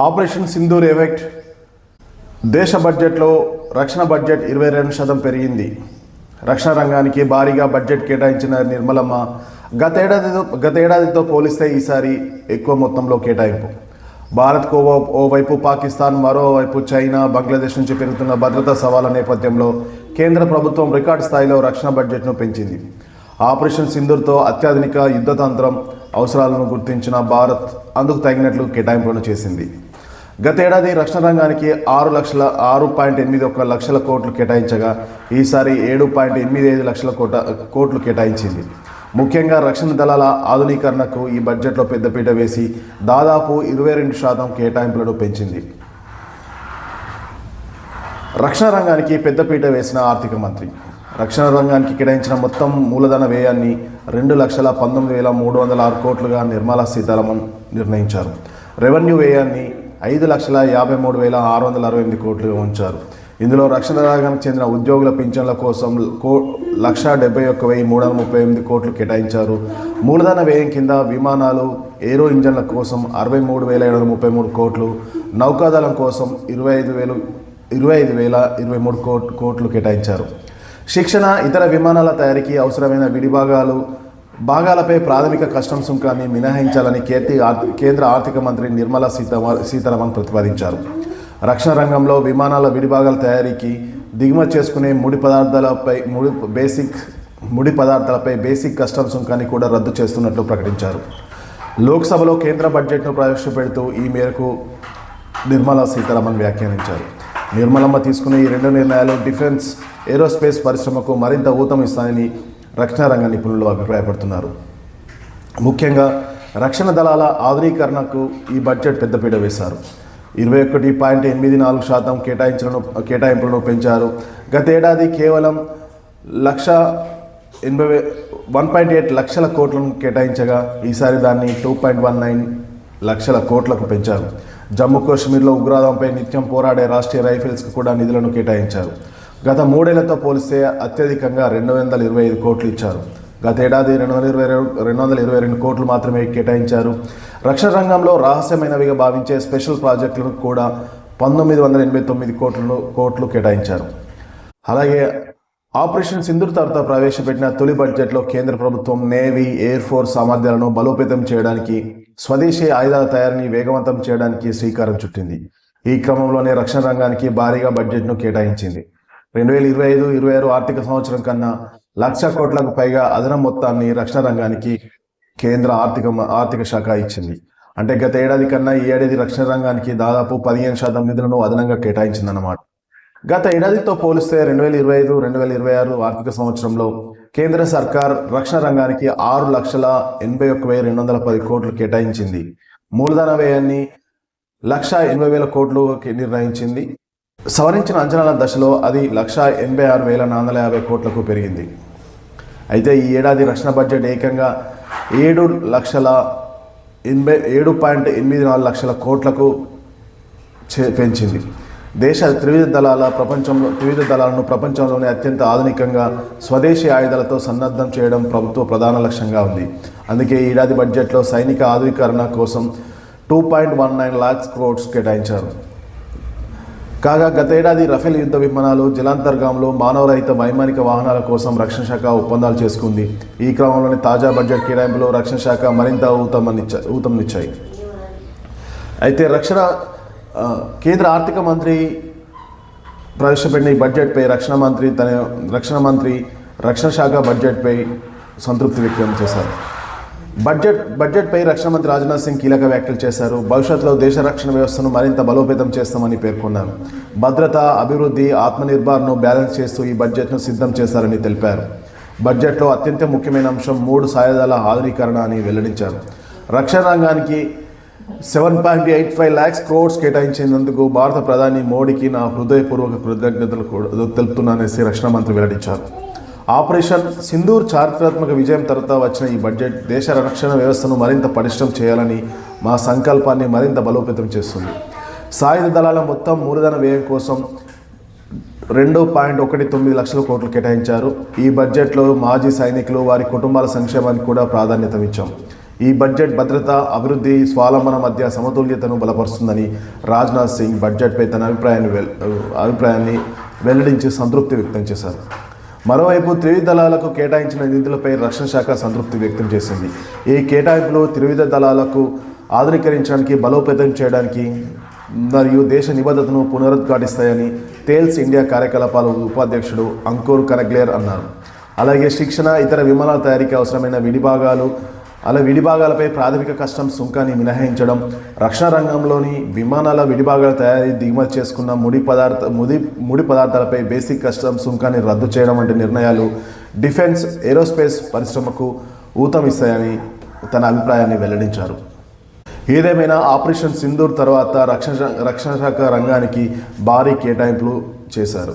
Operation Sindoor effect. దేశ బడ్జెట్లో రక్షణ బడ్జెట్ 22% పెరిగింది. రక్షణ రంగానికి భారీగా బడ్జెట్ కేటాయించిన నిర్మలమ్మ గతేడాదితో పోలిస్తే ఈసారి ఎక్కువ మొత్తంలో కేటాయింపు. భారత్కు ఓవైపు పాకిస్తాన్, మరోవైపు చైనా, బంగ్లాదేశ్ నుంచి పెరుగుతున్న భద్రతా సవాళ్ల నేపథ్యంలో కేంద్ర ప్రభుత్వం రికార్డు స్థాయిలో రక్షణ బడ్జెట్ను పెంచింది. ఆపరేషన్ సింధూర్తో అత్యాధునిక యుద్ధతంత్రం అవసరాలను గుర్తించిన భారత్ అందుకు తగినట్లు కేటాయింపులను చేసింది. గతేడాది రక్షణ రంగానికి 6.81 లక్షల కోట్లు కేటాయించగా ఈసారి 7.85 లక్షల కోట్లు కేటాయించింది. ముఖ్యంగా రక్షణ దళాల ఆధునీకరణకు ఈ బడ్జెట్లో పెద్దపీట వేసి దాదాపు 22% కేటాయింపులను పెంచింది. రక్షణ రంగానికి పెద్దపీట వేసిన ఆర్థిక మంత్రి రక్షణ రంగానికి కేటాయించిన మొత్తం మూలధన వ్యయాన్ని 2,19,306 కోట్లుగా నిర్మలా సీతారామన్ నిర్ణయించారు. రెవెన్యూ వ్యయాన్ని 5,53,668 కోట్లుగా ఉంచారు. ఇందులో రక్షణ రంగానికి చెందిన ఉద్యోగుల పింఛన్ల కోసం 1,71,338 కోట్లు కేటాయించారు. మూలధన వ్యయం కింద విమానాలు, ఏరో ఇంజన్ల కోసం 63,733 కోట్లు, నౌకాదళం కోసం 25,023 కోట్లు కేటాయించారు. శిక్షణ, ఇతర విమానాల తయారీకి అవసరమైన భాగాలపై ప్రాథమిక కస్టమ్ సుంకాన్ని మినహాయించాలని కేంద్ర ఆర్థిక మంత్రి నిర్మలా సీతారామన్ ప్రతిపాదించారు. రక్షణ రంగంలో విమానాల విడిభాగాల తయారీకి దిగుమతి చేసుకునే ముడి పదార్థాలపై బేసిక్ కస్టమ్ సుంకాన్ని కూడా రద్దు చేస్తున్నట్లు ప్రకటించారు. లోక్సభలో కేంద్ర బడ్జెట్ను ప్రవేశపెడుతూ ఈ మేరకు నిర్మలా సీతారామన్ వ్యాఖ్యానించారు. నిర్మలమ్మ తీసుకున్న ఈ 2 నిర్ణయాలు డిఫెన్స్, ఏరోస్పేస్ పరిశ్రమకు మరింత ఊతం ఇస్తాయని రక్షణ రంగ నిపుణులు అభిప్రాయపడుతున్నారు. ముఖ్యంగా రక్షణ దళాల ఆధునీకరణకు ఈ బడ్జెట్ పెద్దపీట వేశారు. 21.84% కేటాయింపులను పెంచారు. గతేడాది కేవలం 1.8 లక్షల కోట్లను కేటాయించగా ఈసారి దాన్ని 2.19 లక్షల కోట్లకు పెంచారు. జమ్మూ కాశ్మీర్లో ఉగ్రవాదంపై నిత్యం పోరాడే రాష్ట్రీయ రైఫిల్స్కు కూడా నిధులను కేటాయించారు. గత 3 ఏళ్లతో పోలిస్తే అత్యధికంగా 225 కోట్లు ఇచ్చారు. గతేడాది 222 కోట్లు మాత్రమే కేటాయించారు. రక్షణ రంగంలో రహస్యమైనవిగా భావించే స్పెషల్ ప్రాజెక్టులను కూడా 1989 కోట్లు కేటాయించారు. అలాగే ఆపరేషన్ సింధూర్ తర్వాత ప్రవేశపెట్టిన తొలి బడ్జెట్లో కేంద్ర ప్రభుత్వం నేవీ, ఎయిర్ ఫోర్స్ సామర్థ్యాలను బలోపేతం చేయడానికి, స్వదేశీ ఆయుధాల తయారీని వేగవంతం చేయడానికి శ్రీకారం చుట్టింది. ఈ క్రమంలోనే రక్షణ రంగానికి భారీగా బడ్జెట్ను కేటాయించింది. 2025-26 ఆర్థిక సంవత్సరం కన్నా 1,00,000 కోట్లకు పైగా అదనం మొత్తాన్ని రక్షణ రంగానికి కేంద్ర ఆర్థిక శాఖ ఇచ్చింది. అంటే గత ఏడాది కన్నా ఈ ఏడాది రక్షణ రంగానికి దాదాపు 15% నిధులను అదనంగా కేటాయించిందన్నమాట. గత ఏడాదితో పోలిస్తే 2025-26 ఆర్థిక సంవత్సరంలో కేంద్ర సర్కార్ రక్షణ రంగానికి 6,81,210 కోట్లు కేటాయించింది. మూలధన వ్యయాన్ని 1,80,000 కోట్లు నిర్ణయించింది. సవరించిన అంచనాల దశలో అది 1,86,450 కోట్లకు పెరిగింది. అయితే ఈ ఏడాది రక్షణ బడ్జెట్ ఏకంగా 7,84 లక్షల కోట్లకు పెంచింది. దేశ త్రివిధ దళాలను ప్రపంచంలోనే అత్యంత ఆధునికంగా స్వదేశీ ఆయుధాలతో సన్నద్ధం చేయడం ప్రభుత్వ ప్రధాన లక్ష్యంగా ఉంది. అందుకే ఈ ఏడాది బడ్జెట్లో సైనిక ఆధునీకరణ కోసం 2.19 లాక్స్ క్రోడ్స్ కేటాయించారు. కాగా గతేడాది రఫేల్ యుద్ధ విమానాలు, జలాంతర్గాములు, మానవరహిత వైమానిక వాహనాల కోసం రక్షణ శాఖ ఒప్పందాలు చేసుకుంది. ఈ క్రమంలోని తాజా బడ్జెట్ కేటాయింపులో రక్షణ శాఖ మరింత ఊతంనిచ్చాయి. అయితే కేంద్ర ఆర్థిక మంత్రి ప్రవేశపెట్టిన ఈ బడ్జెట్పై రక్షణ శాఖ బడ్జెట్పై సంతృప్తి వ్యక్తం చేశారు. బడ్జెట్పై రక్షణ మంత్రి రాజ్నాథ్ సింగ్ కీలక వ్యాఖ్యలు చేశారు. భవిష్యత్తులో దేశ రక్షణ వ్యవస్థను మరింత బలోపేతం చేస్తామని పేర్కొన్నారు. భద్రత, అభివృద్ధి, ఆత్మనిర్భర్ను బ్యాలెన్స్ చేస్తూ ఈ బడ్జెట్ను సిద్ధం చేశారని తెలిపారు. బడ్జెట్లో అత్యంత ముఖ్యమైన అంశం 3 సాయుధాల ఆధునీకరణ అని వెల్లడించారు. రక్షణ రంగానికి 7.85 లాక్స్ క్రోడ్స్ కేటాయించినందుకు భారత ప్రధాని మోడీకి నా హృదయపూర్వక కృతజ్ఞతలు తెలుపుతున్నానని రక్షణ మంత్రి వెల్లడించారు. ఆపరేషన్ సింధూర్ చారిత్రాత్మక విజయం తర్వాత వచ్చిన ఈ బడ్జెట్ దేశ రక్షణ వ్యవస్థను మరింత పటిష్టం చేయాలని మా సంకల్పాన్ని మరింత బలోపేతం చేస్తుంది. సాయుధ దళాల మొత్తం మూలధన వ్యయం కోసం 2.19 లక్షల కోట్లు కేటాయించారు. ఈ బడ్జెట్లో మాజీ సైనికులు, వారి కుటుంబాల సంక్షేమానికి కూడా ప్రాధాన్యత ఇచ్చాం. ఈ బడ్జెట్ భద్రత, అభివృద్ధి, స్వావలంబన మధ్య సమతుల్యతను బలపరుస్తుందని రాజ్నాథ్ సింగ్ బడ్జెట్పై తన అభిప్రాయాన్ని వెల్లడించి సంతృప్తి వ్యక్తం చేశారు. మరోవైపు త్రివిధ దళాలకు కేటాయించిన నిధులపై రక్షణ శాఖ సంతృప్తి వ్యక్తం చేసింది. ఈ కేటాయింపులు త్రివిధ దళాలకు ఆధునీకరించడానికి, బలోపేతం చేయడానికి మరియు దేశ నిబద్ధతను పునరుద్ఘాటిస్తాయని తేల్స్ ఇండియా కార్యకలాపాల ఉపాధ్యక్షుడు అంకుర్ కనగ్లేర్ అన్నారు. అలాగే శిక్షణ, ఇతర విమానాల తయారీకి అవసరమైన విడిభాగాలపై ప్రాథమిక కస్టమ్స్ సుంకాన్ని మినహాయించడం, రక్షణ రంగంలోని విమానాల విడిభాగాల తయారీ, దిగుమతి చేసుకున్న ముడి పదార్థాలపై బేసిక్ కస్టమ్స్ సుంకాన్ని రద్దు చేయడం వంటి నిర్ణయాలు డిఫెన్స్, ఏరోస్పేస్ పరిశ్రమకు ఊతమిస్తాయని తన అభిప్రాయాన్ని వెల్లడించారు. ఏదేమైనా ఆపరేషన్ సింధూర్ తర్వాత రక్షణ శాఖ రంగానికి భారీ కేటాయింపులు చేశారు.